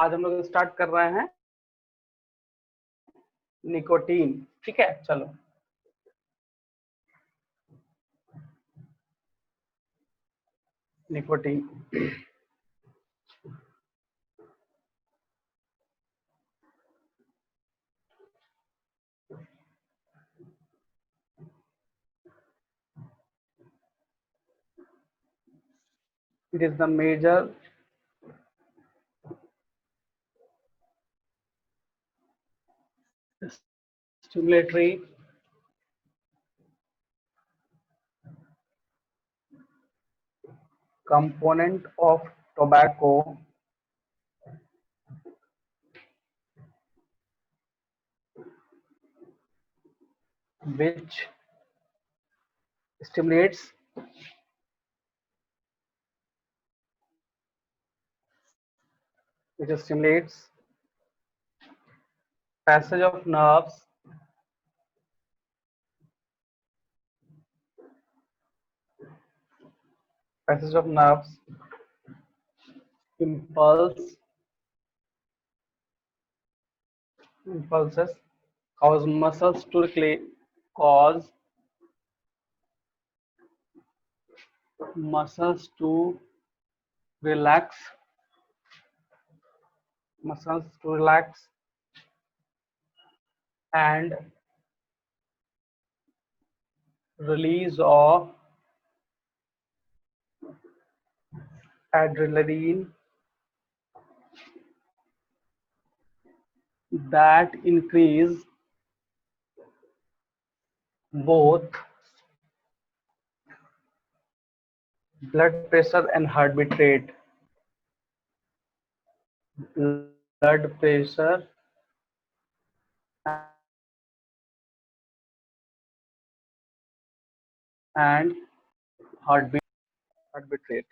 आज हम लोग स्टार्ट कर रहे हैं निकोटीन। ठीक है, चलो। Nicotine it is the major stimulatory component of tobacco which stimulates passage of nerves impulses cause muscles to cause muscles to relax and release of adrenaline that increase both blood pressure and heartbeat rate. Blood pressure and heartbeat rate.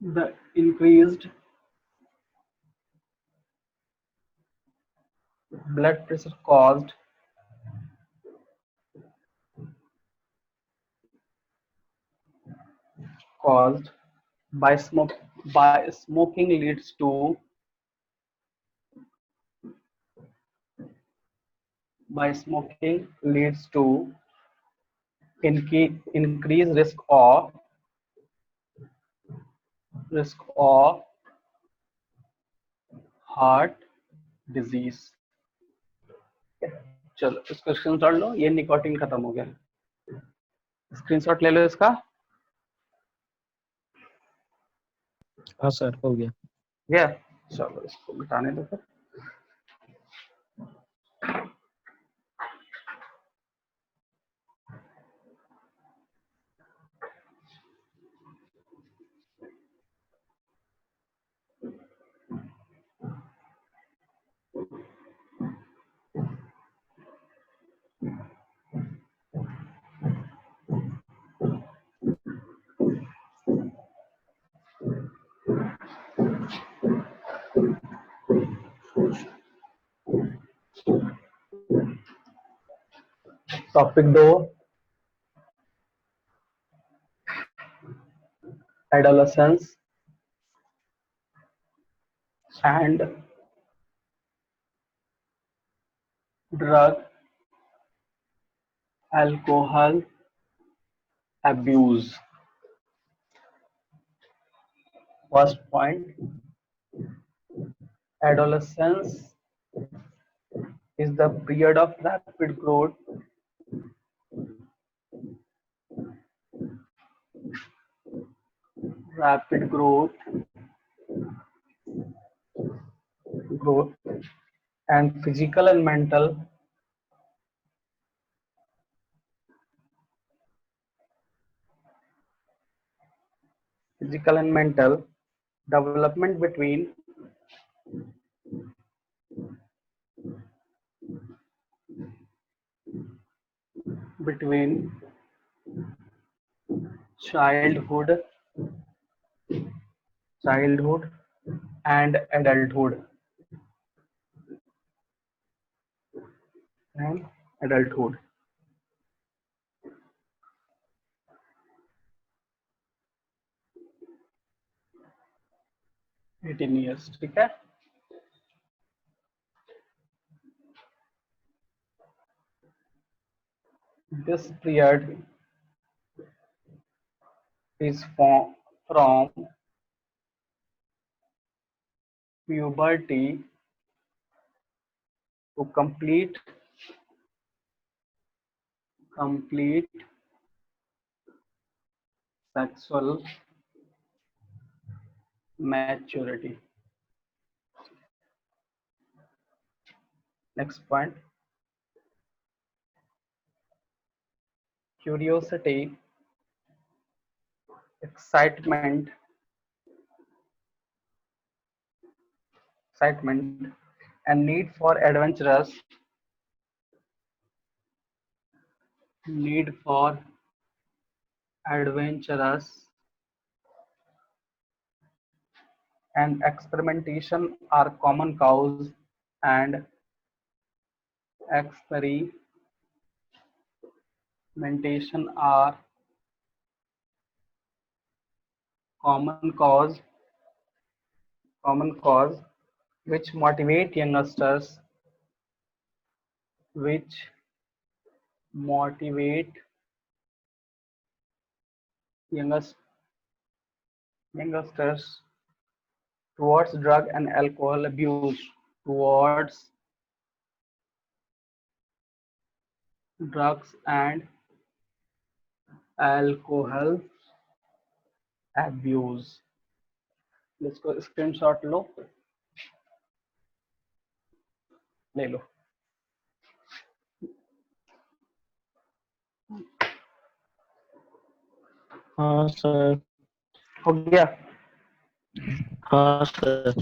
The increased blood pressure caused by smoking leads to increased risk of heart disease. चलो इसको screenshot लो, ये nicotine खत्म हो गया। Screenshot ले लो इसका। हाँ sir, हो गया। चलो इसको मिटाने दो फिर। Topic 2, adolescence and drug alcohol abuse. First point, adolescence is the period of rapid growth and physical and mental development between childhood childhood and adulthood. And adulthood. 18 years. ठीक है. This period is from puberty to complete sexual maturity. Next point, curiosity, excitement, and need for adventurous and experimentation are common cause and experimentation are common cause which motivate which motivate youngest, youngsters towards drug and alcohol abuse, towards drugs and alcohol abuse. इसको screenshot लो, ले लो. हाँ sir. हो गया. हाँ sir.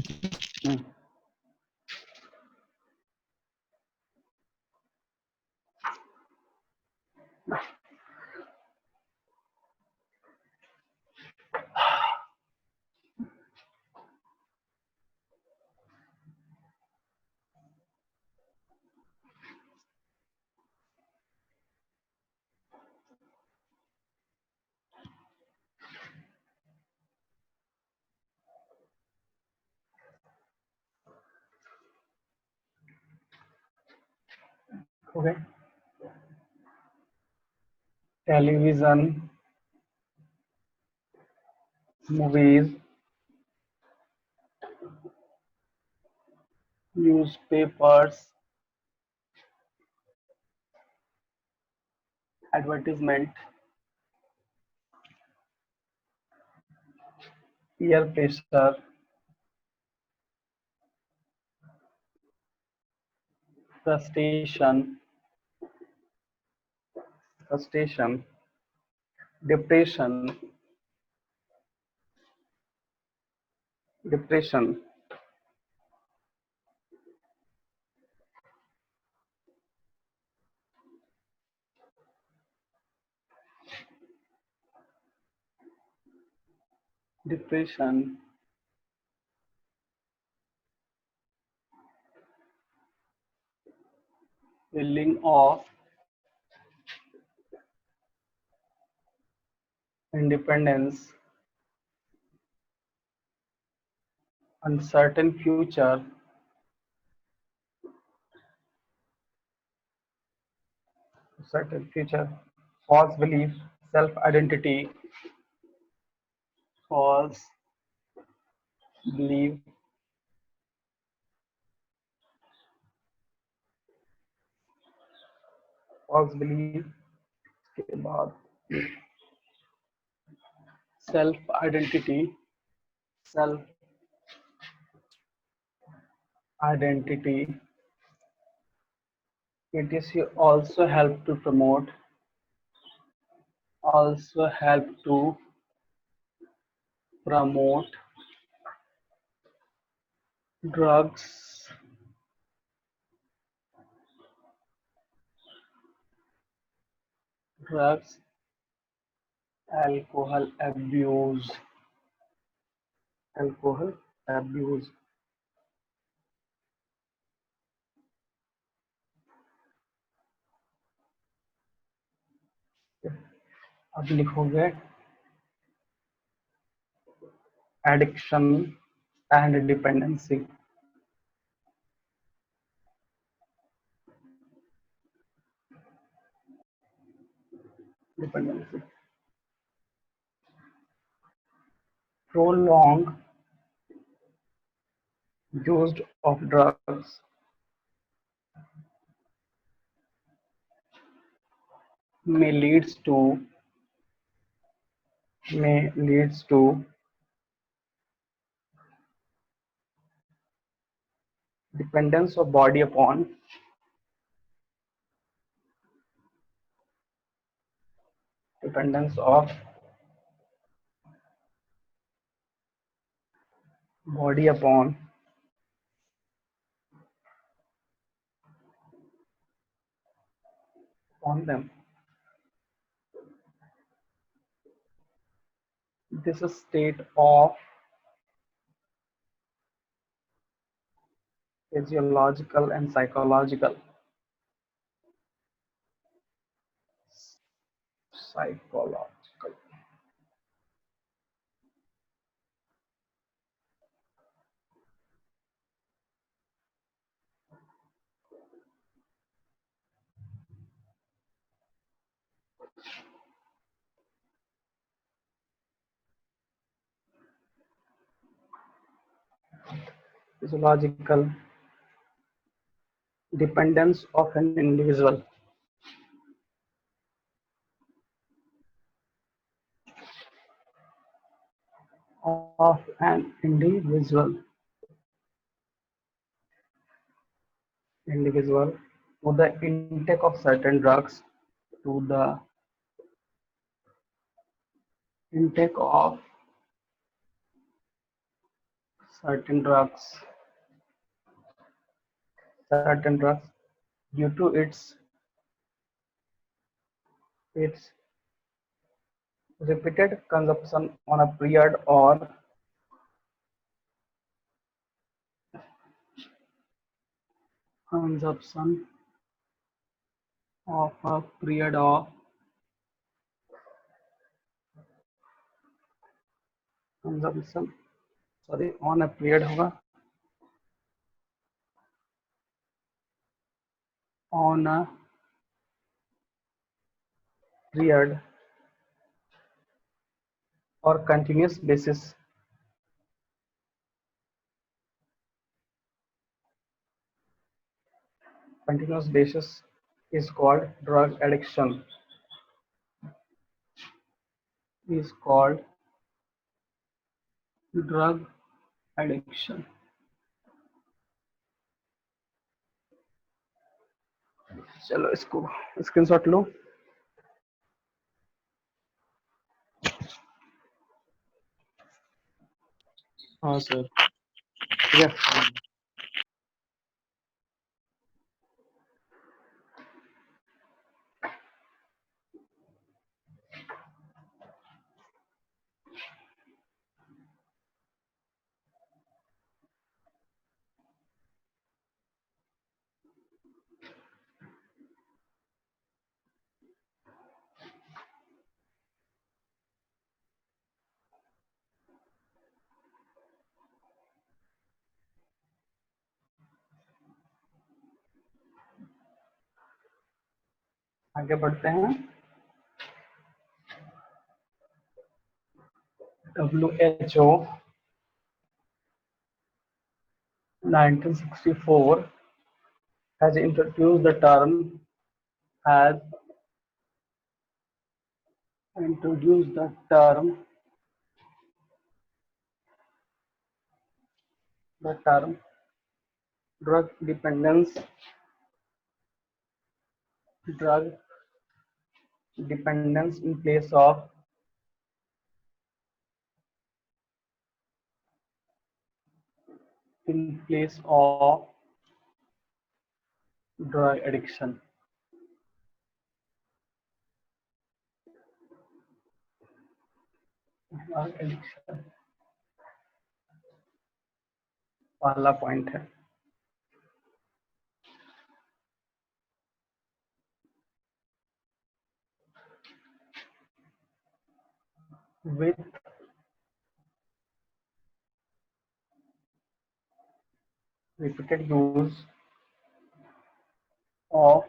Okay. Television, movies, newspapers, advertisement, peer pressure, frustration, depression, depression, depression, feeling of independence, uncertain future, false belief, self-identity, false belief, के बाद self-identity, it is also help to promote drugs, alcohol abuse. alcohol abuse. अब लिखोगे addiction and dependency. Dependency, prolonged use of drugs may leads to may leads to dependence of body upon dependence of body upon them. This is state of physiological and psychological psychological physiological dependence of an individual of an individual to the intake of certain drugs to the intake of certain drugs due to its repeated consumption on a period or consumption of a period of consumption sorry on a period होगा on a period or continuous basis is called drug addiction is called drug addiction. चलो इसको screenshot लो. हाँ sir. ठीक है. आगे बढ़ते हैं. WHO 1964 has introduced has introduced the term drug dependence drug dependence in place of drug addiction. Drug addiction. पहला point है। With repeated use of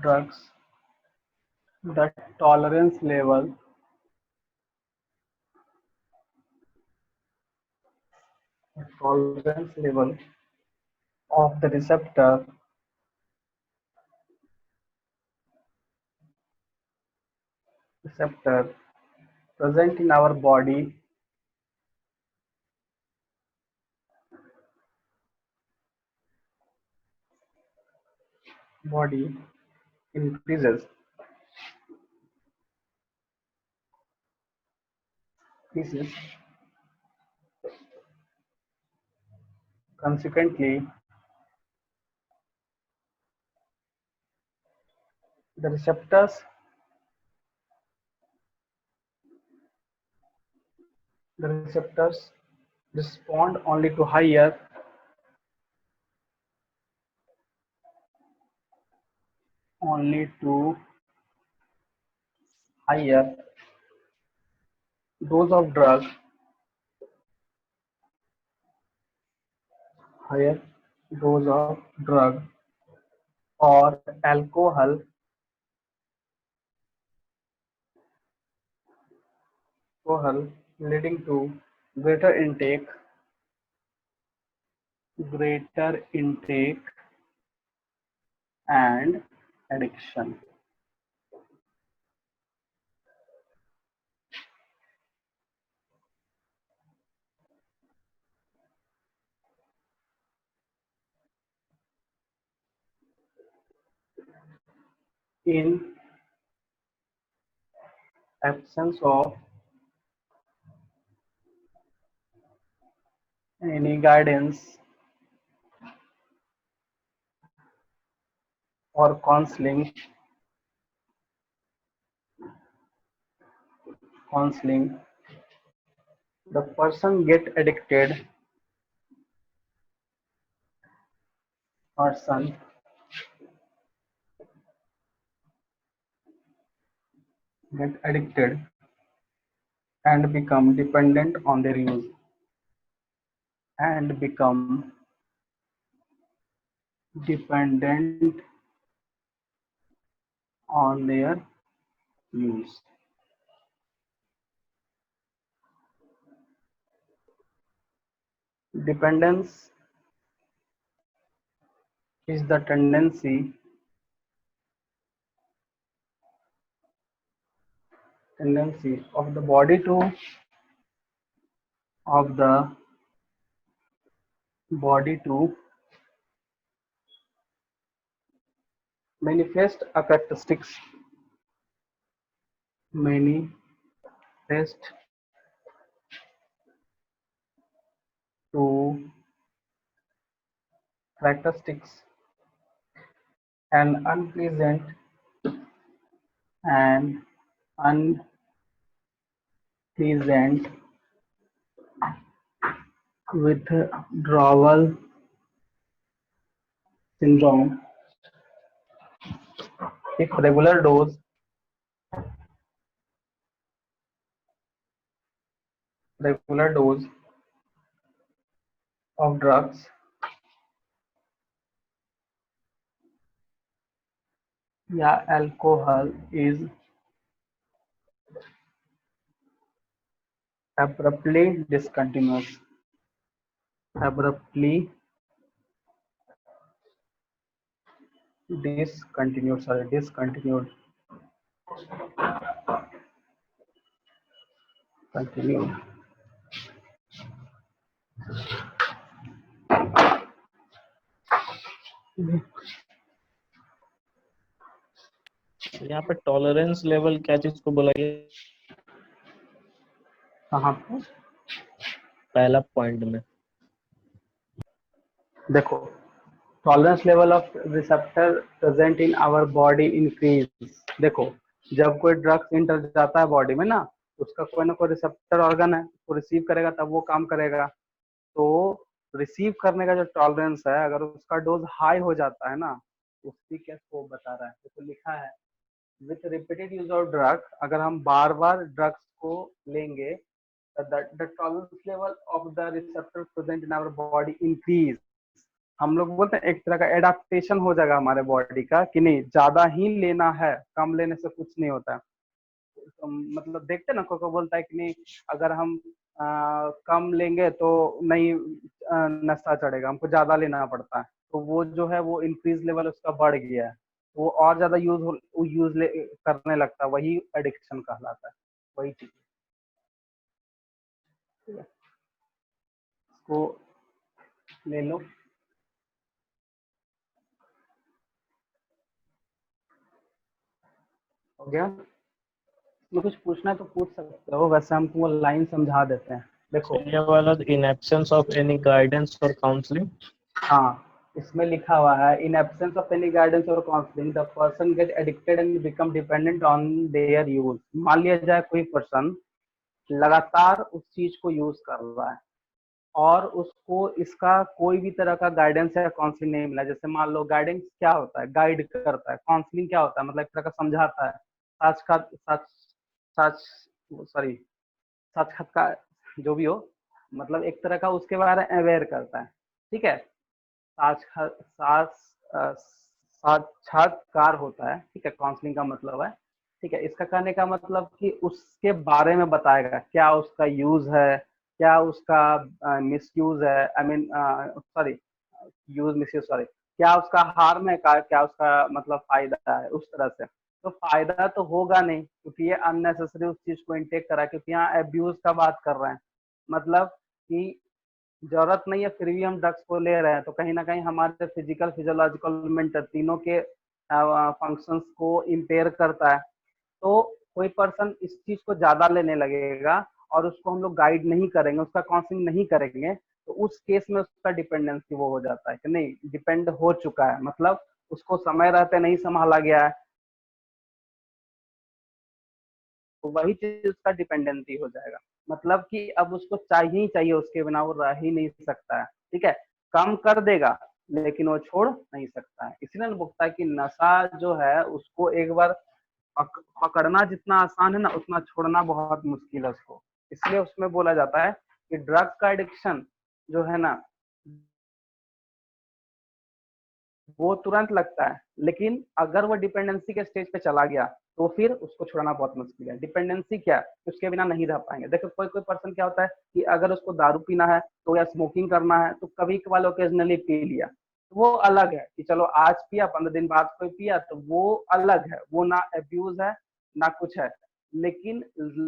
drugs, the tolerance level of the receptor present in our body increases. Consequently, the receptors respond only to higher dose of drug, higher dose of drug or alcohol, leading to greater intake and addiction. In absence of any guidance or counseling, the person get addicted and become dependent on their use and become dependent on their use. Dependence is the tendency of the body to manifest a to characteristics and and unpleasant withdrawal syndrome. If regular dose of drugs या alcohol is abruptly discontinued, discontinued, continued. यहाँ पे tolerance level क्या चीज को बोला गया? कहाँ पे? पहला पॉइंट में देखो, tolerance level of receptor present in our body increase. देखो, जब कोई ड्रग्स इंटर जाता है बॉडी में ना, उसका कोई ना कोई रिसेप्टर ऑर्गन है, उसको रिसीव करेगा तब वो काम करेगा। तो रिसीव करने का जो टॉलरेंस है, अगर उसका डोज हाई हो जाता है ना, उसकी क्या स्कोप बता रहा है, तो लिखा है with repeated use of drug, अगर हम बार बार ड्रग्स को लेंगे, the tolerance level of the receptor present in our body increase. हम लोग बोलते हैं एक तरह का एडाप्टेशन हो जाएगा हमारे बॉडी का कि नहीं ज्यादा ही लेना है, कम लेने से कुछ नहीं होता है। मतलब देखते ना, कोई बोलता है कि नहीं अगर हम कम लेंगे तो नहीं नशा चढ़ेगा, हमको ज्यादा लेना पड़ता है, तो वो जो है वो इंक्रीज लेवल उसका बढ़ गया है, वो और ज्यादा यूज करने लगता है, वही एडिक्शन कहलाता है, वही चीज। इसको ले लो। हो गया? मैं कुछ पूछना है तो पूछ सकते हो, वैसे हम तुमको लाइन समझा देते हैं। देखो ये वाला in absence of any guidance और काउंसलिंग, हाँ, इसमें लिखा हुआ है in absence of any guidance और counselling the person get addicted and become dependent on their use. मान लिया जाए कोई पर्सन लगातार उस चीज को यूज कर रहा है और उसको इसका कोई भी तरह का गाइडेंस या काउंसलिंग नहीं मिला। जैसे मान लो गाइडेंस क्या होता है, गाइड करता है, काउंसलिंग क्या होता है मतलब एक तरह का समझाता है, सच का सच सच सॉरी सच खत का जो भी हो, मतलब एक तरह का उसके बारे में अवेयर करता है। ठीक है, साक्षात्कार होता है। ठीक है, काउंसलिंग का मतलब है, ठीक है, इसका कहने का मतलब कि उसके बारे में बताएगा, क्या उसका यूज है, क्या उसका मिसयूज है, I mean sorry use misuse sorry, क्या उसका हार्म है, क्या उसका मतलब फायदा है, उस तरह से। तो फायदा तो होगा नहीं क्योंकि ये अननेसेसरी उस चीज को इंटेक करा, क्योंकि यहाँ एब्यूज का बात कर रहे हैं, मतलब कि जरूरत नहीं है फिर भी हम ड्रग्स को ले रहे हैं, तो कहीं ना कहीं हमारे फिजिकल फिजियोलॉजिकल मेंटल तीनों के फंक्शंस को इम्पेयर करता है। तो कोई पर्सन इस चीज को ज्यादा लेने लगेगा और उसको हम लोग गाइड नहीं करेंगे, उसका काउंसलिंग नहीं करेंगे, तो उस केस में उसका डिपेंडेंसी वो हो जाता है कि नहीं डिपेंड हो चुका है, मतलब उसको समय रहते नहीं संभाला गया है, तो वही चीज उसका डिपेंडेंसी हो जाएगा। मतलब कि अब उसको चाहिए ही चाहिए, उसके बिना वो रह ही नहीं सकता है। ठीक है, कम कर देगा लेकिन वो छोड़ नहीं सकता है। इसलिए बोलता है कि नशा जो है उसको एक बार पकड़ना जितना आसान है ना, उतना छोड़ना बहुत मुश्किल है उसको। इसलिए उसमें बोला जाता है कि ड्रग का एडिक्शन जो है ना वो तुरंत लगता है, लेकिन अगर वो डिपेंडेंसी के स्टेज पे चला गया तो फिर उसको छुड़ाना बहुत मुश्किल है। डिपेंडेंसी क्या है, उसके बिना नहीं रह पाएंगे। देखो कोई कोई पर्सन क्या होता है कि अगर उसको दारू पीना है तो या स्मोकिंग करना है तो कभी कभार ओकेजनली पी लिया, तो वो अलग है कि चलो आज पिया 15 दिन बाद कोई पिया, तो वो अलग है, वो ना एब्यूज है ना कुछ है। लेकिन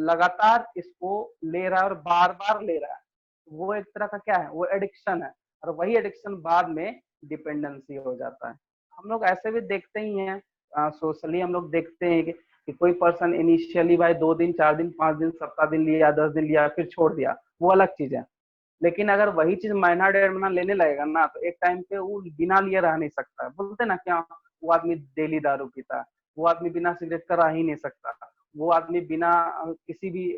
लगातार इसको ले रहा है और बार बार ले रहा है, वो एक तरह का क्या है, वो एडिक्शन है, और वही एडिक्शन बाद में डिपेंडेंसी हो जाता है। हम लोग ऐसे भी देखते ही हैं, सोशली हम लोग देखते हैं कि कोई पर्सन इनिशियली भाई 2 दिन 4 दिन 5 दिन सप्ताह दिन लिया 10 दिन लिया फिर छोड़ दिया, वो अलग चीज है। लेकिन अगर वही चीज महीना 1.5 महीना लेने लगेगा ना, तो एक टाइम पे वो बिना लिए रह नहीं सकता है। बोलते ना क्या, वो आदमी डेली दारू पीता है, वो आदमी बिना सिगरेट का रह ही नहीं सकता, वो आदमी बिना किसी भी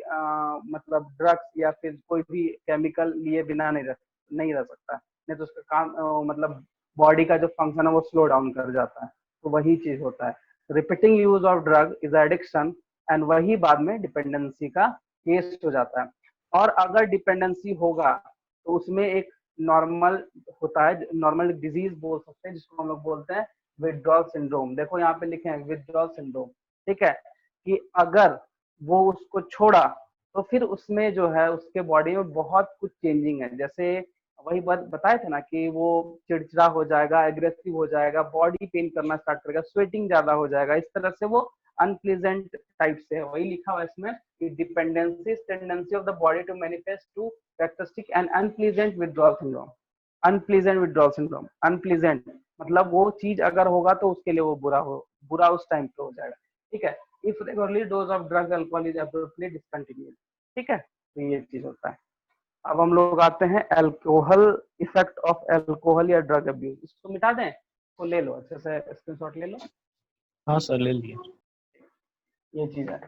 मतलब ड्रग्स या फिर कोई भी केमिकल लिए बिना नहीं रह सकता, नहीं तो उसका काम मतलब बॉडी का जो फंक्शन है वो स्लो डाउन कर जाता है। तो वही चीज होता है, repeating use of drug is addiction, and वही बाद में डिपेंडेंसी का केस हो जाता है। और अगर डिपेंडेंसी होगा तो उसमें एक नॉर्मल होता है, नॉर्मल डिजीज बोल सकते हैं जिसको हम लोग बोलते हैं विड्रॉल सिंड्रोम। देखो यहाँ पे लिखे हैं विड्रॉल सिंड्रोम। ठीक है, कि अगर वो उसको छोड़ा तो फिर उसमें जो है उसके बॉडी में बहुत कुछ चेंजिंग है। जैसे वही बात बताए थे ना कि वो चिड़चिड़ा हो जाएगा, एग्रेसिव हो जाएगा, बॉडी पेन करना स्टार्ट करेगा, स्वेटिंग ज्यादा हो जाएगा, इस तरह से वो अनप्लीजेंट टाइप से है। वही लिखा हुआ है इसमें कि dependency tendency of the body to manifest to characteristic and unpleasant withdrawal syndrome. Unpleasant withdrawal syndrome, unpleasant मतलब वो चीज अगर होगा तो उसके लिए वो बुरा उस टाइम पे हो जाएगा। ठीक है, if regularly dose of drug alcohol is abruptly discontinued. ठीक है, तो ये चीज होता है। अब हम लोग आते हैं अल्कोहल, इफेक्ट ऑफ अल्कोहल या ड्रग अब्यूज। इसको मिटा दें, तो ले लो अच्छे से स्क्रीनशॉट ले लो, हाँ सर ले लिए। ये चीज है।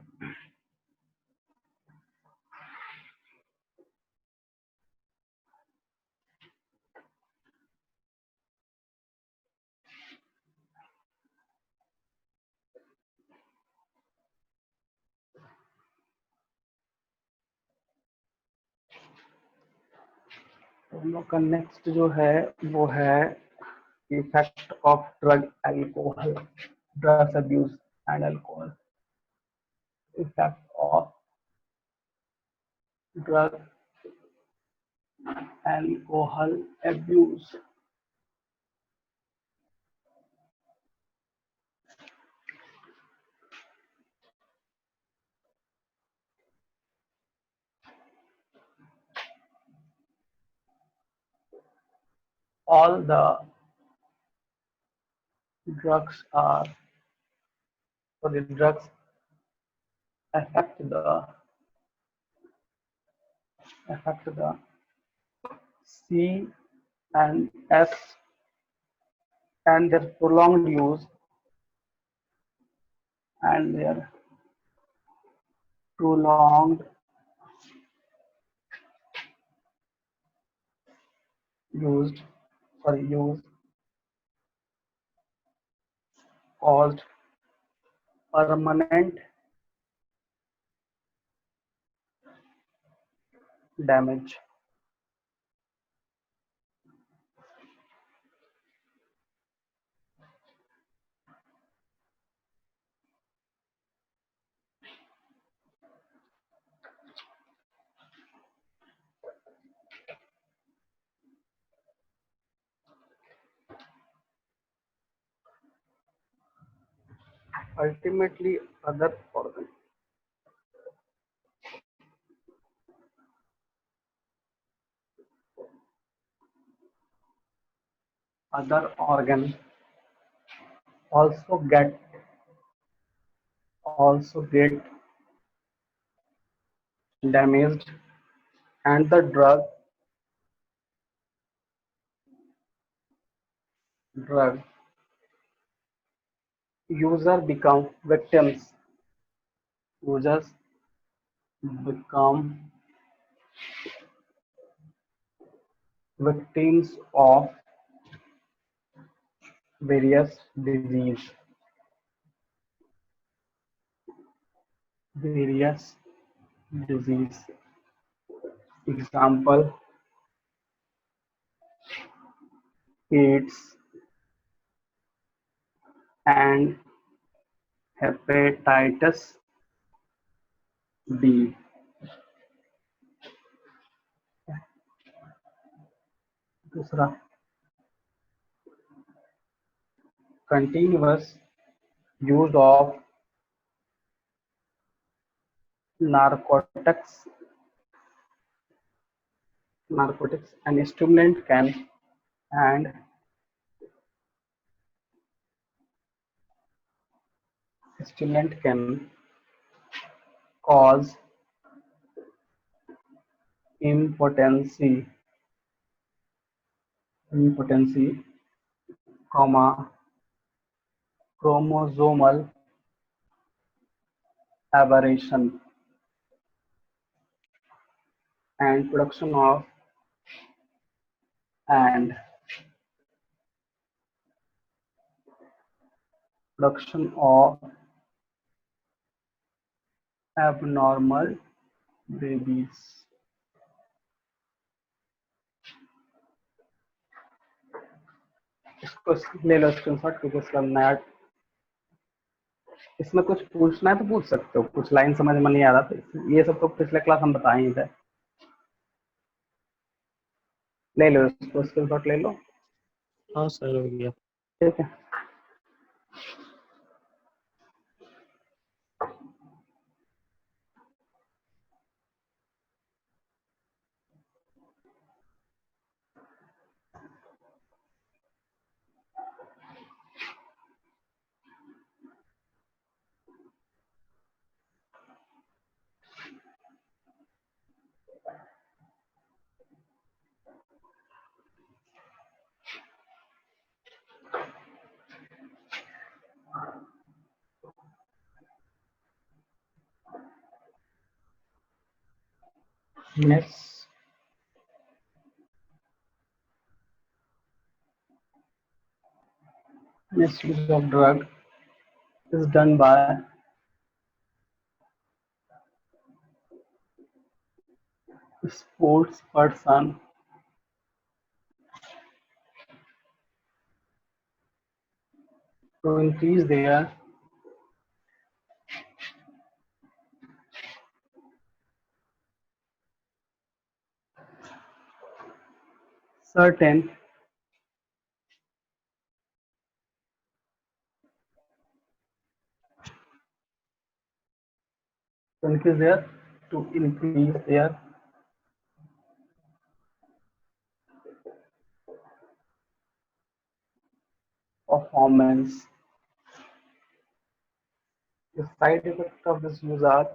हम लोग का नेक्स्ट जो है वो है effect of drug alcohol, drugs abuse and alcohol, effect of drug alcohol abuse. All the drugs are, so the drugs affect the C and S, and their prolonged use and their prolonged use caused permanent damage. Ultimately, other organ. Other organ also get damaged, and the drug user become victims. Users become victims of various disease. Example: AIDS and hepatitis B. दूसरा, continuous use of narcotics and stimulant can cause impotency, chromosomal aberration, and production of abnormal babies. इसको ले लो screenshot, क्योंकि इसका नया, इसमें कुछ पूछना है तो पूछ सकते हो, कुछ लाइन समझ में नहीं आ रहा तो ये सब तो पिछले क्लास हम बताए ही थे। ले लो इसको, स्क्रीनशॉट ले लो। हाँ सर, हो गया। ठीक है, next use of drug is done by sports person to increase their certain to increase their to increase their performance. The side effects of this use are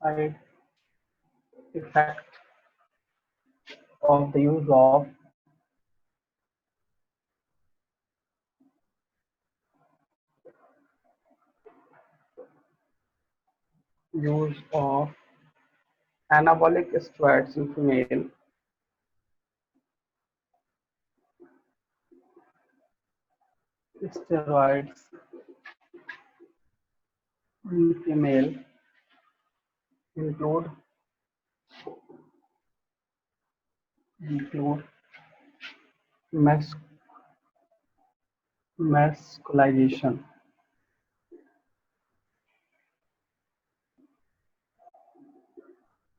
side effect of the use of anabolic steroids in female steroids in female include mas- masculization,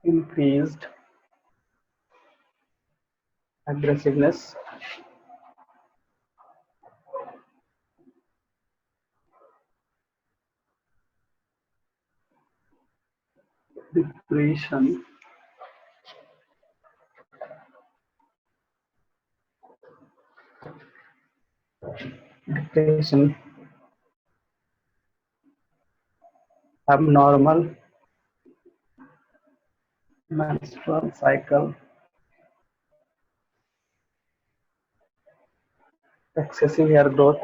increased aggressiveness, depression, depression, abnormal menstrual cycle, excessive hair growth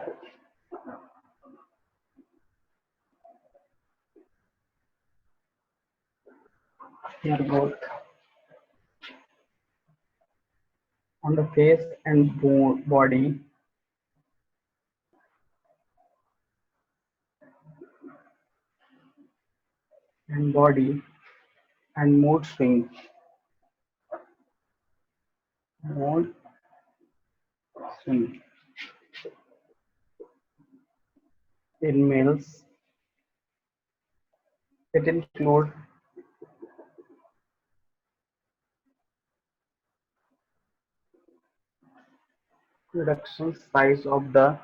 on the face and body, and mood swing, mood swing in males. It include reduction size of the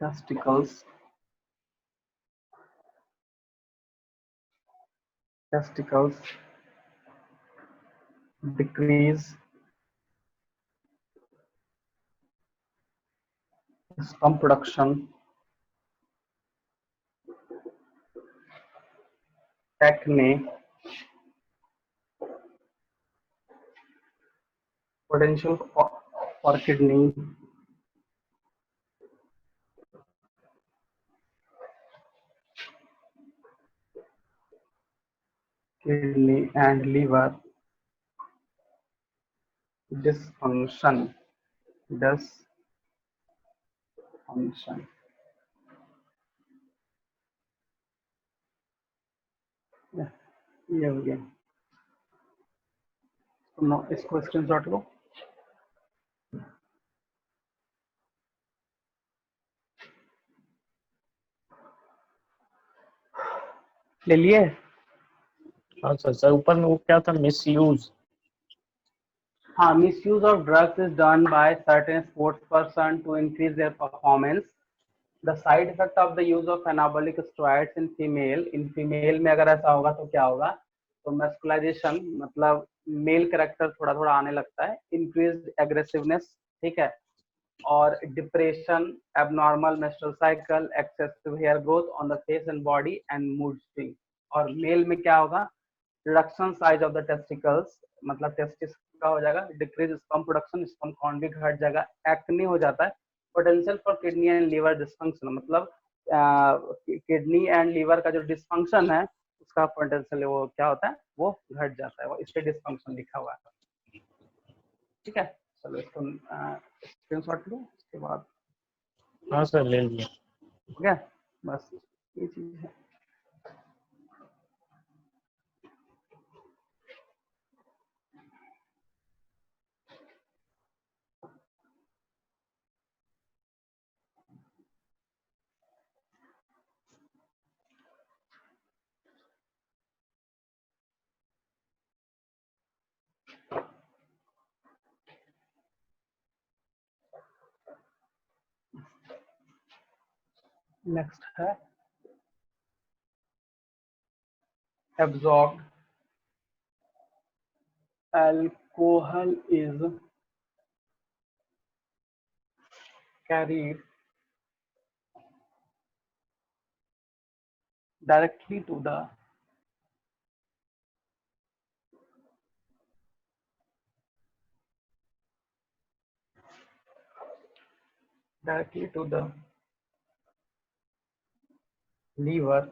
testicles, decrease sperm production, acne, potential for kidney and liver dysfunction. Yeah, ये हो गया। तो इसको screenshot लो। ले लिए? हाँ sir sir ऊपर में वो क्या था, मिसयूज? हाँ, misuse of drugs is done by certain sports person to increase their performance. The side effect of the use of anabolic steroids in female में अगर ऐसा होगा तो क्या होगा? तो masculization मतलब मेल कैरेक्टर थोड़ा थोड़ा आने लगता है, increased aggressiveness, ठीक है, और depression, abnormal menstrual cycle, excessive hair growth on the face and body and mood swing. और मेल में क्या होगा? Reduction size of the testicles, मतलब टेस्टिस का हो जाएगा, decrease sperm production, sperm count भी घट जाएगा, एक्ने हो जाता है, potential for kidney and liver dysfunction, मतलब किडनी एंड लीवर का जो डिसफंक्शन है उसका पोटेंशियल वो क्या होता है, वो घट जाता है, वो इससे डिसफंक्शन लिखा हुआ है। ठीक है, चलो इसको स्क्रीनशॉट लो, उसके बाद हाँ सर ले लिया। हो गया, बस ये चीज है। नेक्स्ट है absorbed. Alcohol is carried directly to the liver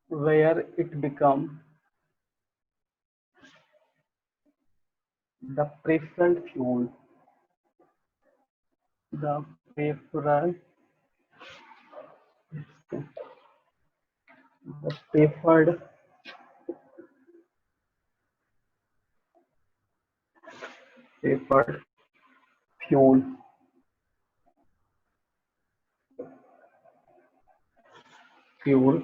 where it become the preferred fuel. The preferred the preferred preferred fuel. Fuel.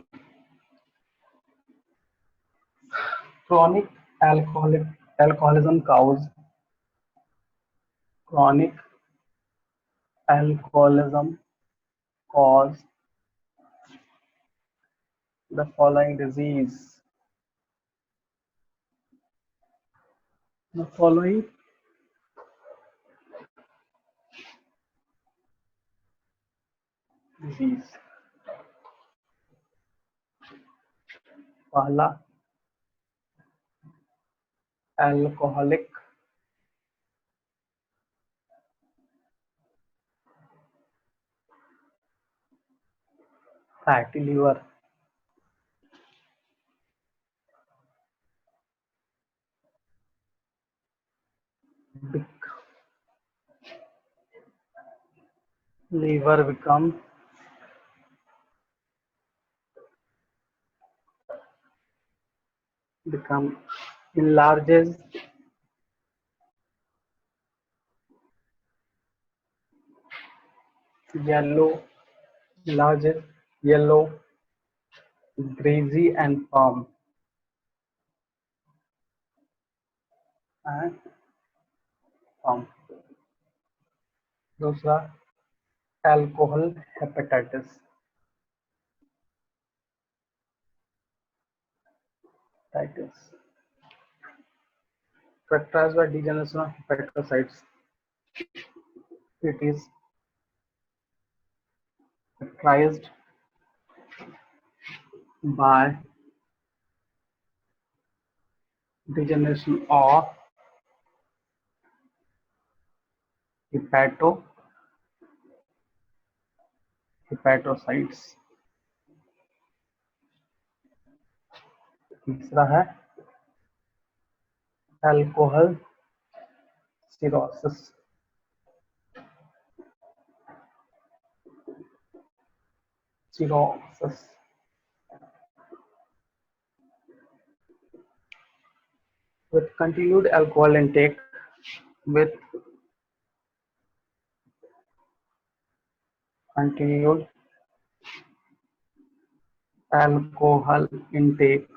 Chronic alcoholism chronic alcoholism cause the following disease. The following disease. पहला alcoholic fatty liver. Liver become enlarges yellow enlarges yellow greasy and firm and firm. दूसरा alcohol hepatitis characterized by degeneration of hepatocytes. It is characterized by degeneration of hepatocytes. तीसरा है alcohol cirrhosis. With continued alcohol intake with continued alcohol intake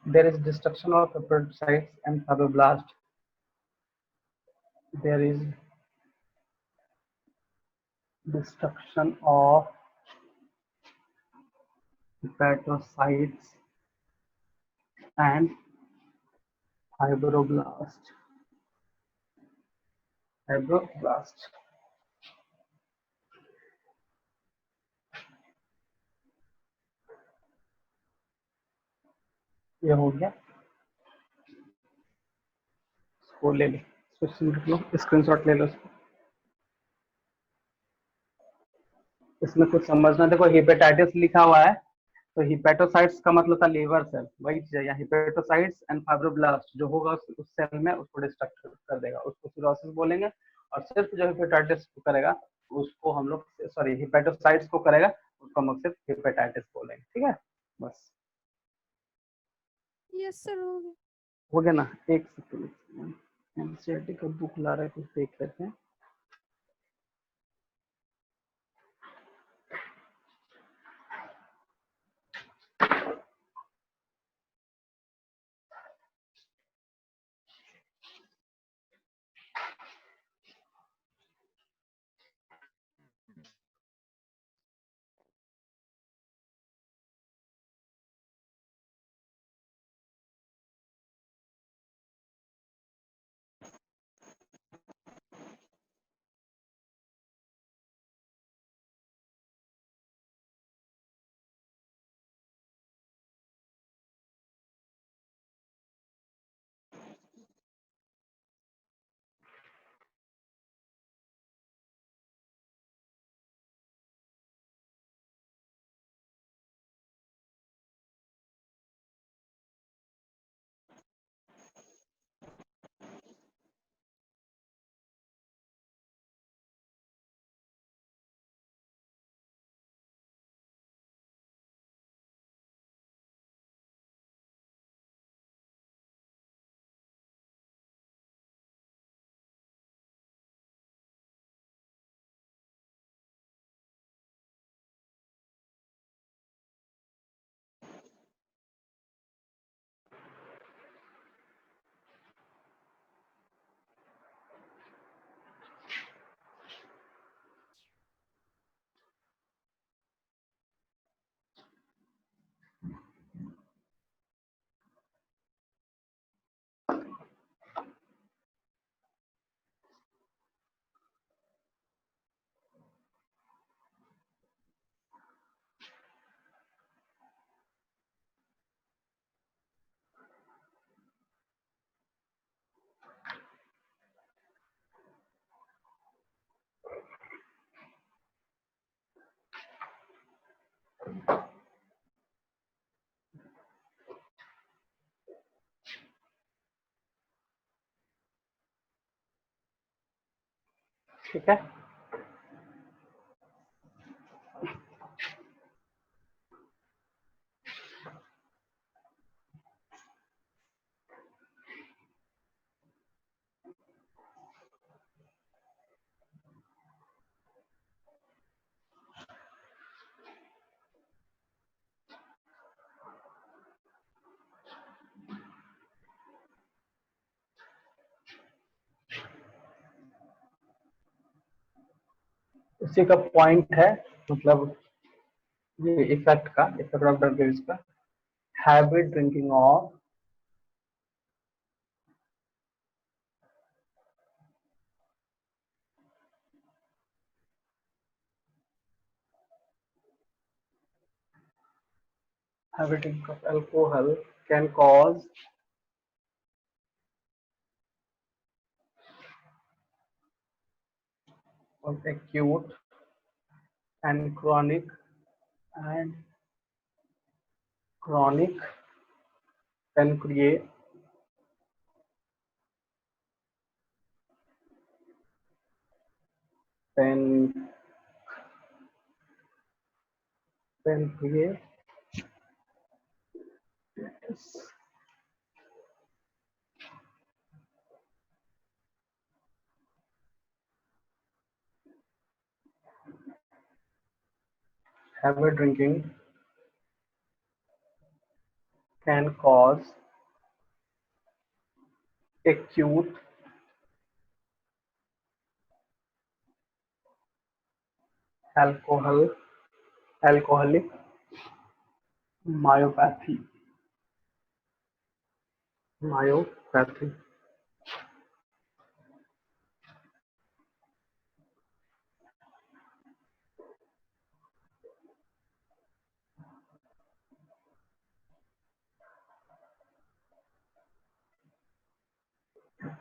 there is destruction of hepatocytes and fibroblasts. There is destruction of hepatocytes and fibroblast. ये हो गया, इसको ले लो, screenshot ले लो इसको। इसमें कुछ समझना, देखो हेपेटाइटिस लिखा हुआ है तो हिपेटोसाइट्स का मतलब था लीवर सेल, वही चीज है। हिपेटोसाइट्स एंड फाइब्रोब्लास्ट जो होगा उस सेल में उसको डिस्ट्रक्ट कर देगा, उसको सिरोसिस बोलेंगे। और सिर्फ जो हिपेटाइटिस को करेगा उसको हम लोग सॉरी हिपेटोसाइट्स को करेगा उसको हम लोग सिर्फ हिपेटाइटिस बोलेंगे। ठीक है, बस। यस सर, हो गया ना। एक सेकंड, एनसीईआरटी का बुक ला रहा है, कुछ देख लेते हैं। ठीक है। उसी का पॉइंट है, मतलब ये इफेक्ट का, इफेक्ट ऑफ ड्रग यूज का, habit drinking of habit drinking of alcohol can cause of acute and chronic pancreatitis pan, pancreatitis. Habit drinking can cause acute alcoholic myopathy.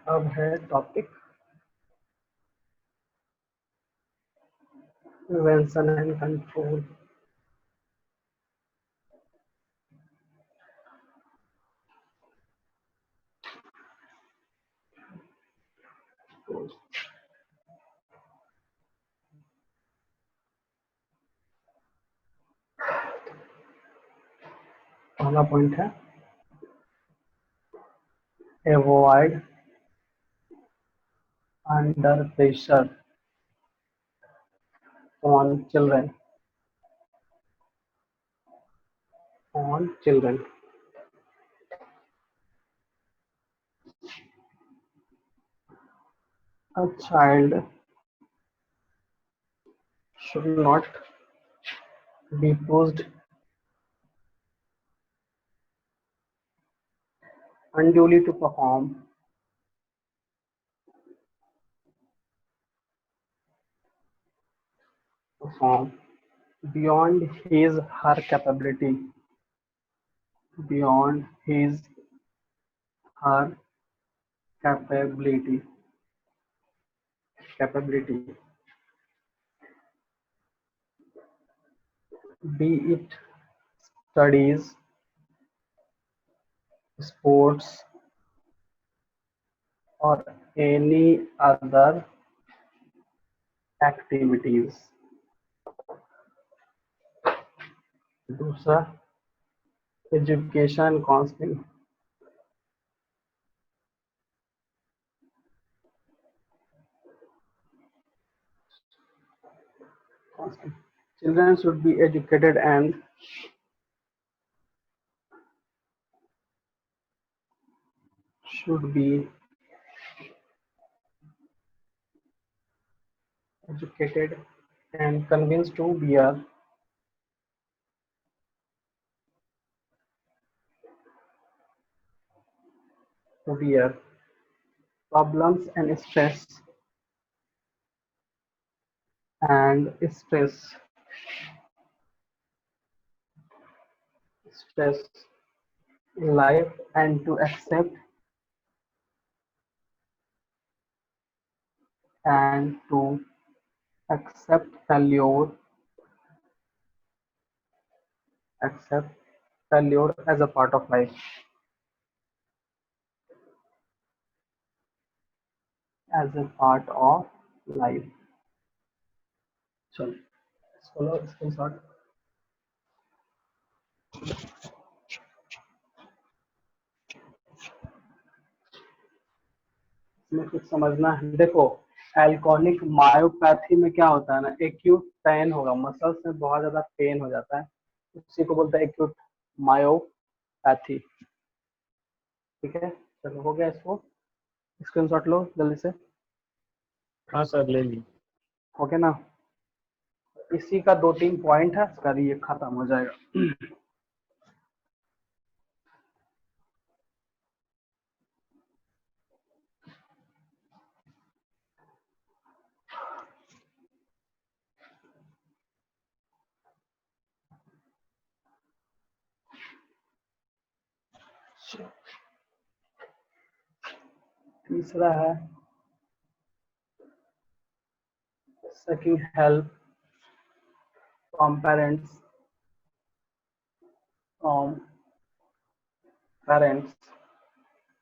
अब है टॉपिक प्रिवेंशन एंड कंट्रोल। पहला point है avoid under pressure on children a child should not be pushed unduly to perform beyond his her capability beyond his her capability, be it studies, sports, or any other activities. दूसरा education counselling, children should be educated and should be educated and convinced to bear problems and stress in life, and to accept failure as a part of life. As a part of life. चलो इसको लो screenshot. इसमें कुछ समझना है। देखो alcoholic myopathy में क्या होता है ना, एक्यूट पेन होगा, मसल्स में बहुत ज्यादा पेन हो जाता है, उसी को बोलते हैं एक्यूट मायोपैथी। ठीक है, चलो हो गया, इसको स्क्रीनशॉट लो जल्दी से। हाँ सर ले ली। हो गया ना, इसी का 2-3 पॉइंट है, इसका ये खत्म हो जाएगा। तीसरा है seeking help from parents, from parents,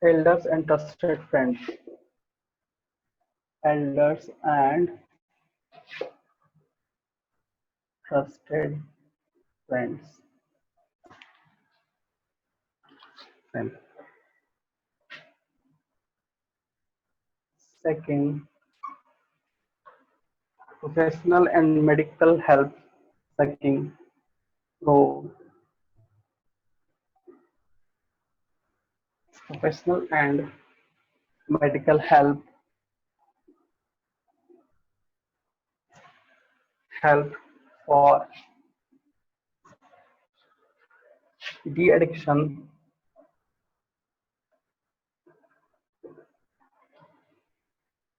elders and trusted friends, elders and trusted friends. Then second, professional and medical help seeking through professional and medical help for de-addiction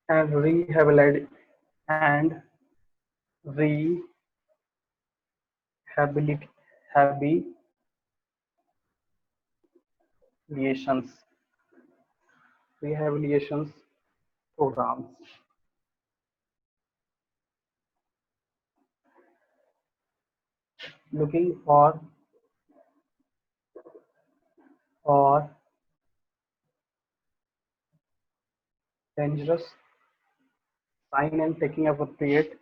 and rehabilitations programs. Looking for dangerous sign and taking appropriate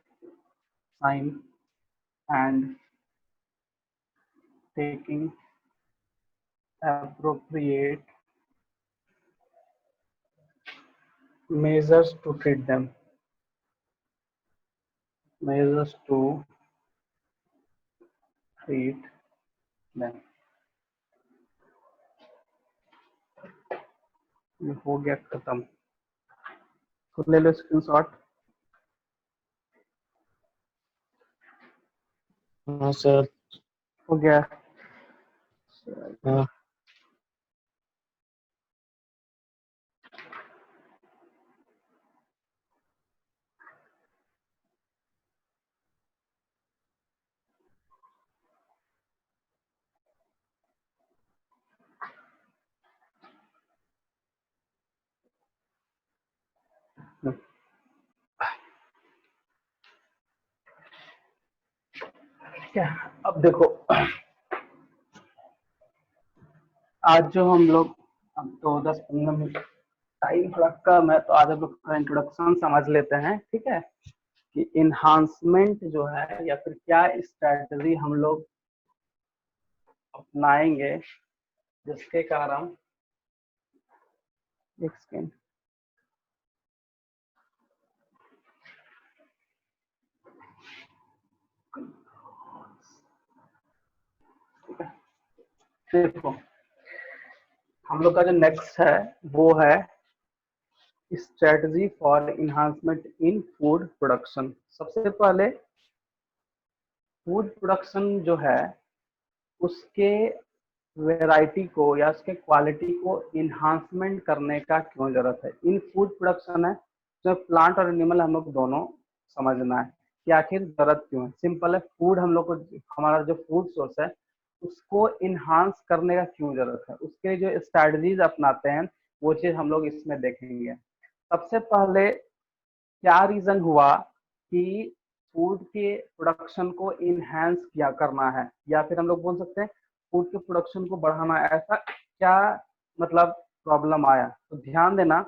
sign and taking appropriate measures to treat them. Measures to treat them. ये हो गया खत्म। तो ले लो screenshot. हाँ sir. हो गया। हाँ क्या, अब देखो आज जो हम लोग, अब तो 10-15 मिनट टाइम थोड़ा कम है, तो आज हम लोग का इंट्रोडक्शन समझ लेते हैं। ठीक है, कि इन्हांसमेंट जो है या फिर क्या स्ट्रैटेजी हम लोग अपनाएंगे जिसके कारण, एक सेकेंड, देखो हम लोग का जो नेक्स्ट है वो है strategy for enhancement in food production. सबसे पहले फूड प्रोडक्शन जो है उसके वैरायटी को या उसके क्वालिटी को इन्हांसमेंट करने का क्यों जरूरत है। इन फूड प्रोडक्शन है जो प्लांट और एनिमल हम लोग दोनों समझना है कि आखिर जरूरत क्यों है। सिंपल है, फूड हम लोग को, हमारा जो फूड सोर्स है उसको इन्हांस करने का क्यों जरूरत है, उसके जो स्ट्रैटेजीज अपनाते हैं वो चीज हम लोग इसमें देखेंगे। सबसे पहले क्या रीजन हुआ कि फूड के प्रोडक्शन को इनहेंस किया करना है, या फिर हम लोग बोल सकते हैं फूड के प्रोडक्शन को बढ़ाना है, ऐसा क्या मतलब प्रॉब्लम आया। तो ध्यान देना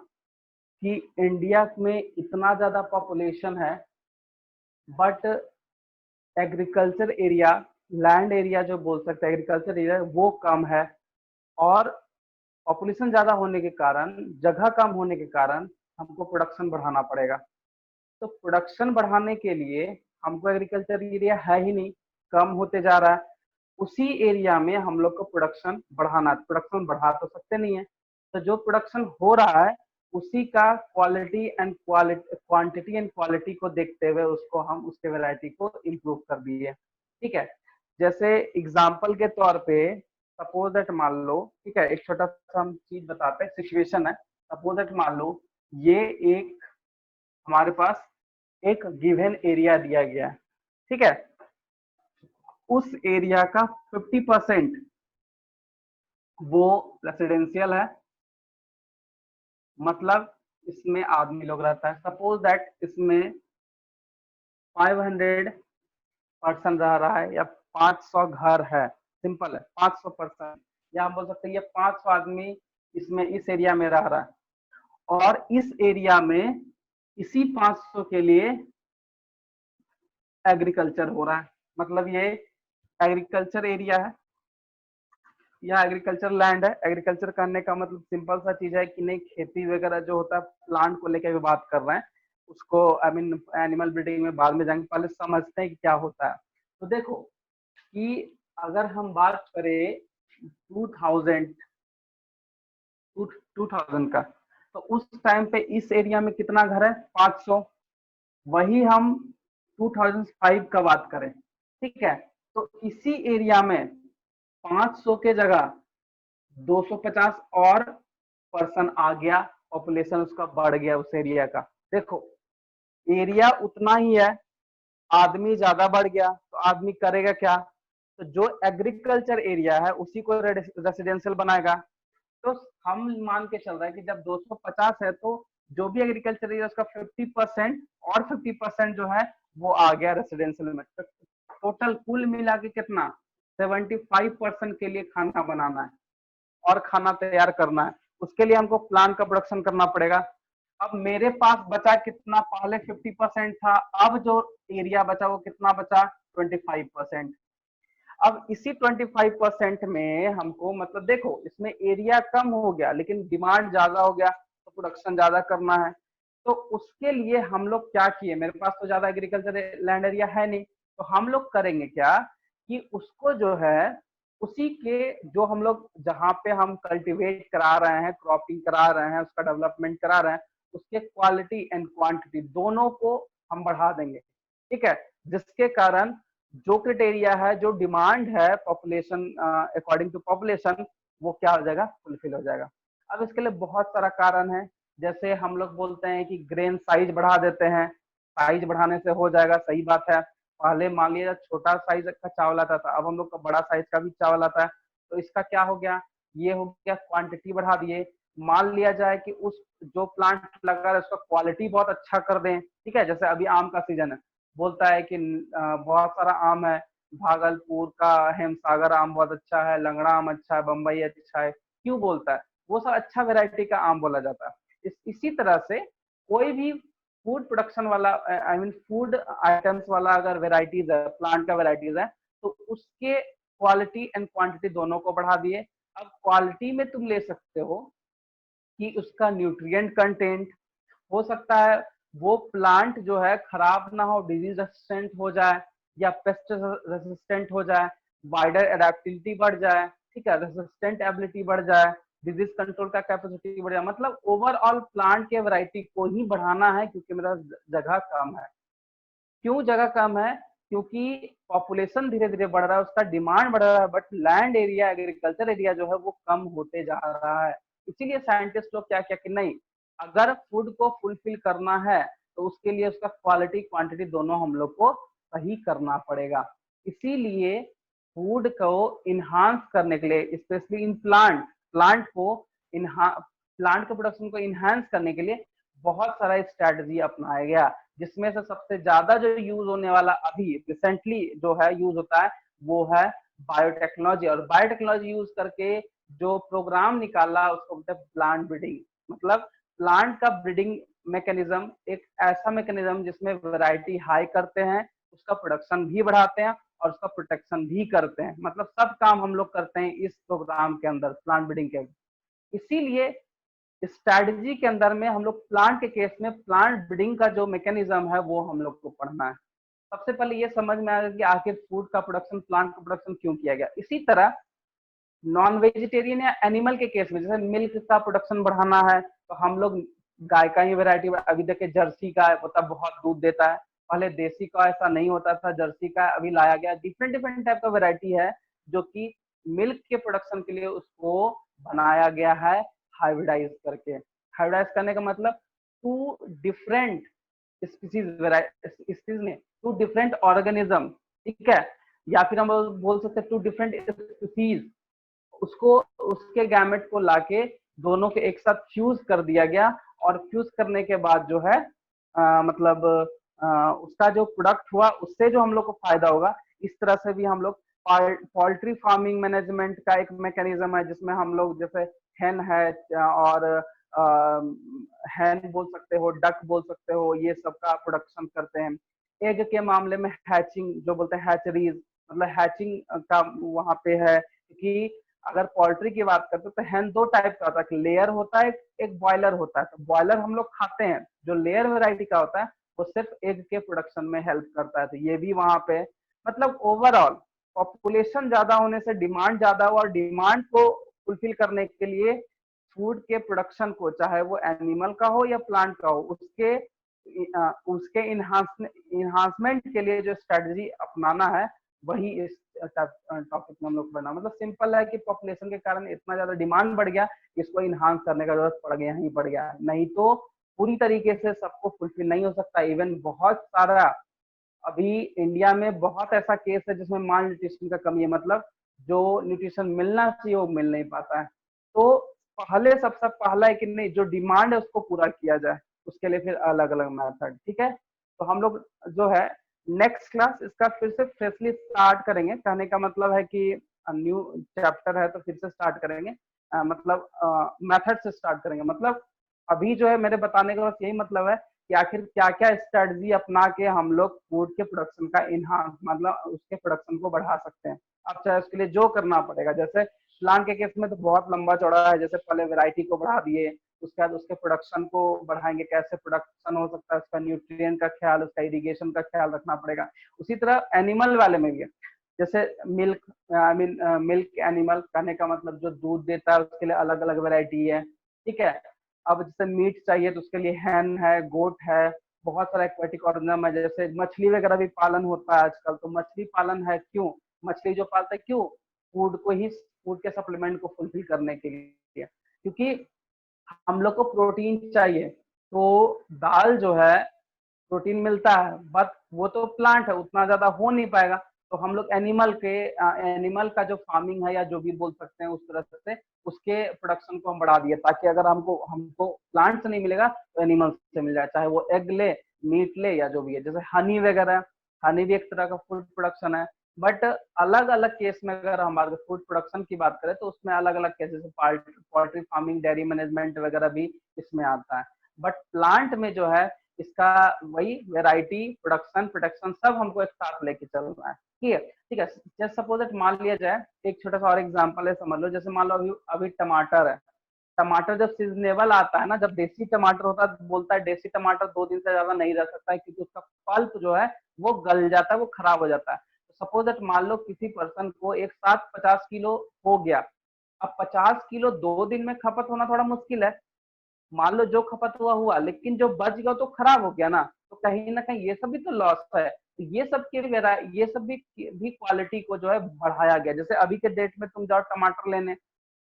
कि इंडिया में इतना ज्यादा पॉपुलेशन है but agriculture area, land area जो बोल सकते हैं एग्रीकल्चर एरिया, वो कम है, और पॉपुलेशन ज्यादा होने के कारण, जगह कम होने के कारण हमको प्रोडक्शन बढ़ाना पड़ेगा। तो प्रोडक्शन बढ़ाने के लिए हमको एग्रीकल्चर एरिया है ही नहीं, कम होते जा रहा है, उसी एरिया में हम लोग को प्रोडक्शन बढ़ाना, प्रोडक्शन बढ़ा तो सकते नहीं है, तो जो प्रोडक्शन हो रहा है उसी का quality and quantity and quality को देखते हुए उसको हम उसके वैरायटी को इम्प्रूव कर दिए। ठीक है, जैसे एग्जाम्पल के तौर पे सपोज दैट मान लो, ठीक है, एक छोटा सा हम चीज बताते हैं, सिचुएशन है, सपोज दैट मान लो ये एक हमारे पास एक गिवन एरिया दिया गया है, ठीक है, उस एरिया का 50% वो रेसिडेंशियल है, मतलब इसमें आदमी लोग रहता है। सपोज दैट इसमें 500 पर्सन रह रहा है या 500 घर है, सिंपल है, 500 पर्सन, या हम बोल सकते हैं ये 500 आदमी इसमें इस एरिया में रह रहा है, और इस एरिया में इसी 500 के लिए एग्रीकल्चर हो रहा है, मतलब ये एग्रीकल्चर एरिया है या एग्रीकल्चर लैंड है। एग्रीकल्चर करने का मतलब सिंपल सा चीज है कि नहीं, खेती वगैरह जो होता है, प्लांट को लेकर भी बात कर रहे हैं, उसको आई मीन एनिमल ब्रीडिंग में बाद में जाएंगे, पहले समझते हैं कि क्या होता है। तो देखो कि अगर हम बात करें 2000 का, तो उस टाइम पे इस एरिया में कितना घर है, 500। वही हम 2005 का बात करें, ठीक है, तो इसी एरिया में 500 के जगह 250 और पर्सन आ गया, पॉपुलेशन उसका बढ़ गया उस एरिया का। देखो एरिया उतना ही है, आदमी ज्यादा बढ़ गया, तो आदमी करेगा क्या, तो जो एग्रीकल्चर एरिया है उसी को रेसिडेंशियल बनाएगा। तो हम मान के चल रहे हैं कि जब 250 है तो जो भी एग्रीकल्चर एरिया उसका 50% और 50% जो है वो आ गया रेसिडेंशियल में। टोटल कुल मिला के कितना, 75% के लिए खाना बनाना है और खाना तैयार करना है, उसके लिए हमको प्लांट का प्रोडक्शन करना पड़ेगा। अब मेरे पास बचा कितना, पहले 50% था, अब जो एरिया बचा वो कितना बचा, 25%। अब इसी 25% में हमको, मतलब देखो इसमें एरिया कम हो गया लेकिन डिमांड ज्यादा हो गया, तो प्रोडक्शन ज्यादा करना है। तो उसके लिए हम लोग क्या किए, मेरे पास तो ज्यादा एग्रीकल्चर लैंड एरिया है नहीं, तो हम लोग करेंगे क्या कि उसको जो है उसी के जो हम लोग जहाँ पे हम कल्टीवेट करा रहे हैं, क्रॉपिंग करा रहे हैं, उसका डेवलपमेंट करा रहे हैं, उसके क्वालिटी एंड क्वांटिटी दोनों को हम बढ़ा देंगे। ठीक है, जिसके कारण जो क्राइटेरिया है, जो डिमांड है पॉपुलेशन अकॉर्डिंग टू पॉपुलेशन, वो क्या हो जाएगा, फुलफिल हो जाएगा। अब इसके लिए बहुत सारा कारण है, जैसे हम लोग बोलते हैं कि ग्रेन साइज बढ़ा देते हैं, साइज बढ़ाने से हो जाएगा, सही बात है। पहले मान लिया छोटा साइज का चावल आता था, अब हम लोग का बड़ा साइज का भी चावल आता है, तो इसका क्या हो गया, ये हो गया क्वांटिटी बढ़ा दिए। मान लिया जाए कि उस जो प्लांट लगा है उसका क्वालिटी बहुत अच्छा कर दें, ठीक है, जैसे अभी आम का सीजन है, बोलता है कि बहुत सारा आम है, भागलपुर का हेमसागर आम बहुत अच्छा है, लंगड़ा आम अच्छा है, बम्बई अच्छा है, क्यों बोलता है, वो सब अच्छा वेराइटी का आम बोला जाता है। इसी तरह से कोई भी फूड प्रोडक्शन वाला आई मीन फूड आइटम्स वाला अगर वेराइटीज है, प्लांट का वेराइटीज है, तो उसके क्वालिटी एंड क्वांटिटी दोनों को बढ़ा दिए। अब क्वालिटी में तुम ले सकते हो कि उसका न्यूट्रिएंट कंटेंट, हो सकता है वो प्लांट जो है खराब ना हो, डिजीज रेसिस्टेंट हो जाए या पेस्ट रेसिस्टेंट हो जाए, वाइडर एडेप्टिविटी बढ़ जाए, ठीक है, रेसिस्टेंट एबिलिटी बढ़ जाए, डिजीज कंट्रोल का कैपेसिटी बढ़ जाए, मतलब ओवरऑल प्लांट के वैरायटी को ही बढ़ाना है, क्योंकि मेरा जगह कम है। क्यों जगह कम है, क्योंकि पॉपुलेशन धीरे धीरे बढ़ रहा है, उसका डिमांड बढ़ रहा है, but land area, agriculture area जो है वो कम होते जा रहा है। इसीलिए साइंटिस्ट लोग क्या किया कि नहीं, अगर फूड को फुलफिल करना है तो उसके लिए उसका क्वालिटी क्वांटिटी दोनों हम लोग को सही करना पड़ेगा। इसीलिए फूड को इन्हांस करने के लिए, स्पेशली इन प्लांट के प्रोडक्शन को इन्हांस करने के लिए बहुत सारा स्ट्रेटजी अपनाया गया, जिसमें से सबसे ज्यादा जो यूज होने वाला अभी रिसेंटली जो है यूज होता है वो है बायोटेक्नोलॉजी। और बायोटेक्नोलॉजी यूज करके जो प्रोग्राम निकाला उसको बोलते हैं प्लांट ब्रीडिंग। मतलब प्लांट का ब्रीडिंग मैकेनिज्म एक ऐसा मैकेनिज्म जिसमें वैरायटी हाई करते हैं, उसका प्रोडक्शन भी बढ़ाते हैं और उसका प्रोटेक्शन भी करते हैं। मतलब सब काम हम लोग करते हैं इस प्रोग्राम के अंदर, प्लांट ब्रीडिंग के। इसीलिए स्ट्रैटेजी के अंदर में हम लोग प्लांट के केस में प्लांट ब्रीडिंग का जो मैकेनिज्म है वो हम लोग को पढ़ना है। सबसे पहले ये समझ में आएगा कि आखिर फूड का प्रोडक्शन, प्लांट का प्रोडक्शन क्यों किया गया। इसी तरह नॉन वेजिटेरियन या एनिमल के केस में जैसे मिल्क का प्रोडक्शन बढ़ाना है तो हम लोग गाय का ही वैरायटी, अभी देखिए जर्सी का मतलब बहुत दूध देता है, पहले देसी का ऐसा नहीं होता था, जर्सी का अभी लाया गया। डिफरेंट डिफरेंट टाइप का वैरायटी है जो कि मिल्क के प्रोडक्शन के लिए उसको बनाया गया है हाइब्रिडाइज करके। हाइब्रिडाइज करने का मतलब टू डिफरेंट स्पीसीज में टू डिफरेंट ऑर्गेनिज्म, ठीक है, या फिर हम बोल सकते हैं टू डिफरेंट स्पीसीज, उसको उसके गैमेट को लाके दोनों के एक साथ फ्यूज कर दिया गया और फ्यूज करने के बाद जो है मतलब उसका जो प्रोडक्ट हुआ उससे जो हम लोग को फायदा होगा। इस तरह से भी हम लोग पोल्ट्री फार्मिंग मैनेजमेंट का एक मैकेनिज्म है जिसमें हम लोग जैसे हैन है और हैन बोल सकते हो, डक बोल सकते हो, ये सब का प्रोडक्शन करते हैं। एग के मामले में हैचिंग जो बोलते हैं हैचरीज, मतलब हैचिंग का वहां पे है। कि अगर पोल्ट्री की बात करते हैं तो हैन दो टाइप का होता है, लेयर होता है, एक बॉयलर होता है। तो बॉयलर हम लोग खाते हैं, जो लेयर वैरायटी का होता है वो सिर्फ एग के प्रोडक्शन में हेल्प करता है। तो ये भी वहां पे मतलब ओवरऑल पॉपुलेशन ज्यादा होने से डिमांड ज्यादा हुआ और डिमांड को फुलफिल करने के लिए फूड के प्रोडक्शन को, चाहे वो एनिमल का हो या प्लांट का हो, उसके इन्हांसमेंट के लिए जो स्ट्रेटजी अपनाना है वही इस टॉपिक में हम लोग पढ़ना। मतलब सिंपल है कि पॉपुलेशन के कारण इतना ज्यादा डिमांड बढ़ गया, इसको इन्हांस करने का जरूरत पड़ गया ही पड़ गया, नहीं तो पूरी तरीके से सबको फुलफिल नहीं हो सकता। इवन बहुत सारा अभी इंडिया में बहुत ऐसा केस है जिसमें माल न्यूट्रिशन का कमी है, मतलब जो न्यूट्रिशन मिलना चाहिए वो मिल नहीं पाता है। तो पहले सबसे पहला है कि नहीं, जो डिमांड है उसको पूरा किया जाए, उसके लिए फिर अलग अलग मेथड, ठीक है। तो हम लोग जो है नेक्स्ट क्लास इसका फिर से फ्रेशली स्टार्ट करेंगे। कहने का मतलब है कि न्यू चैप्टर है तो फिर से स्टार्ट करेंगे, मतलब मेथड से स्टार्ट करेंगे। मतलब अभी जो है मेरे बताने का बस यही मतलब है कि आखिर क्या क्या स्ट्रेटजी अपना के हम लोग फूड के प्रोडक्शन का इनहांस, मतलब उसके प्रोडक्शन को बढ़ा सकते हैं। अब चाहे उसके लिए जो करना पड़ेगा, जैसे प्लांट के केस में तो बहुत लंबा चौड़ा है, जैसे पहले वैरायटी को बढ़ा दिए, उसके बाद उसके प्रोडक्शन को बढ़ाएंगे, कैसे प्रोडक्शन हो सकता है, उसका न्यूट्रिएंट का ख्याल, उसका इरिगेशन का ख्याल रखना पड़ेगा। उसी तरह एनिमल वाले में भी है, जैसे milk, I mean milk animal, कहने का मतलब जो दूध देता है उसके लिए अलग अलग वैरायटी है, ठीक है। अब जैसे मीट चाहिए तो उसके लिए हैन है, गोट है, बहुत सारा एक्वेटिक ऑर्गेनिज्म है। जैसे मछली वगैरह भी पालन होता है आजकल, तो मछली पालन है क्यों, मछली जो पालते हैं क्यों, फूड को ही, फूड के सप्लीमेंट को फुलफिल करने के लिए, क्योंकि हम लोग को प्रोटीन चाहिए। तो दाल जो है प्रोटीन मिलता है, बट वो तो प्लांट है, उतना ज्यादा हो नहीं पाएगा। तो हम लोग एनिमल का जो फार्मिंग है या जो भी बोल सकते हैं उस तरह से उसके प्रोडक्शन को हम बढ़ा दिए, ताकि अगर हमको प्लांट से नहीं मिलेगा तो एनिमल से मिल जाए, चाहे वो एग ले, मीट ले या जो भी है। जैसे हनी वगैरह, हनी भी एक तरह का फूड प्रोडक्शन है। बट अलग अलग केस में अगर हमारे फूड प्रोडक्शन की बात करें तो उसमें अलग अलग cases, poultry farming, dairy management वगैरह भी इसमें आता है। बट प्लांट में जो है इसका वही वैरायटी, प्रोडक्शन, प्रोटेक्शन सब हमको एक साथ लेके चलना है, ठीक है। ठीक है, जैसे सपोज इट मान लिया जाए, एक छोटा सा और एग्जांपल है, समझ लो। जैसे मान लो अभी टमाटर है, टमाटर जब सीजनेबल आता है ना, जब देसी टमाटर होता है, बोलता है देसी टमाटर 2 दिन से ज्यादा नहीं रह सकता है क्योंकि उसका पल्प जो है वो गल जाता है, वो खराब हो जाता है। तो सपोज दैट मान लो किसी पर्सन को एक साथ 50 किलो हो गया, अब 50 किलो 2 दिन में खपत होना थोड़ा मुश्किल है। मान लो जो खपत हुआ हुआ, लेकिन जो बच गया तो खराब हो गया ना, तो कहीं ना कहीं ये सब भी तो लॉस है। तो ये सब ये सब भी क्वालिटी को जो है बढ़ाया गया। जैसे अभी के डेट में तुम जाओ टमाटर लेने,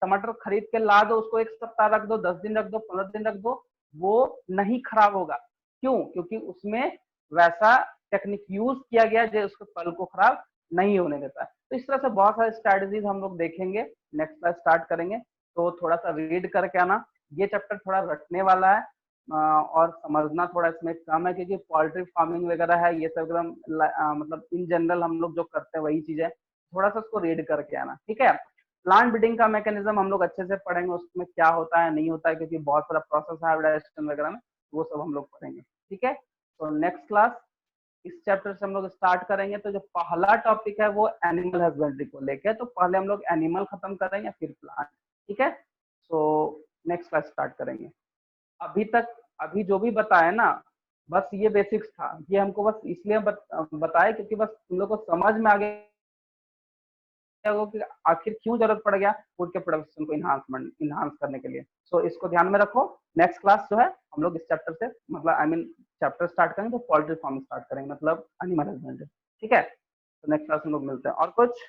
टमाटर खरीद के ला दो, उसको 1 सप्ताह रख दो, 10 दिन रख दो, 15 दिन रख दो, वो नहीं खराब होगा। क्यों? क्योंकि उसमें वैसा टेक्निक यूज किया गया जो उसके फल को खराब नहीं होने देता है। तो इस तरह से बहुत सारे स्ट्रेटजीज हम लोग देखेंगे, नेक्स्ट क्लास स्टार्ट करेंगे। तो थोड़ा सा रीड करके आना, ये चैप्टर थोड़ा रटने वाला है और समझना थोड़ा इसमें कम है, क्योंकि पोल्ट्री फार्मिंग वगैरह है, ये सब एकदम मतलब इन जनरल हम लोग जो करते हैं वही चीज है, थोड़ा सा उसको रीड करके आना, ठीक है। प्लांट ब्रीडिंग का मैकेनिज्म हम लोग अच्छे से पढ़ेंगे, उसमें क्या होता है नहीं होता है, क्योंकि बहुत सारा प्रोसेस है हाइब्रिडाइजेशन वगैरह में, वो सब हम लोग पढ़ेंगे, ठीक है। तो नेक्स्ट क्लास इस चैप्टर से हम लोग स्टार्ट करेंगे। तो जो पहला टॉपिक है वो एनिमल हस्बेंड्री को लेके, तो पहले हम लोग एनिमल खत्म करेंगे फिर प्लांट, ठीक है। सो नेक्स्ट क्लास स्टार्ट करेंगे। अभी जो भी बताया ना, बस ये बेसिक्स था, ये हमको बस इसलिए बताया क्योंकि बस तुम लोग को समझ में आ गया कि आखिर क्यों जरूरत पड़ गया फूड के प्रोडक्शन को इन्हांस करने के लिए। सो इसको ध्यान में रखो। नेक्स्ट क्लास जो है हम लोग इस चैप्टर से मतलब चैप्टर स्टार्ट करेंगे तो पोल्ट्री फार्म स्टार्ट करेंगे, मतलब एनिमल हस्बेंड्री, ठीक है। तो नेक्स्ट क्लास हम लोग मिलते हैं। और कुछ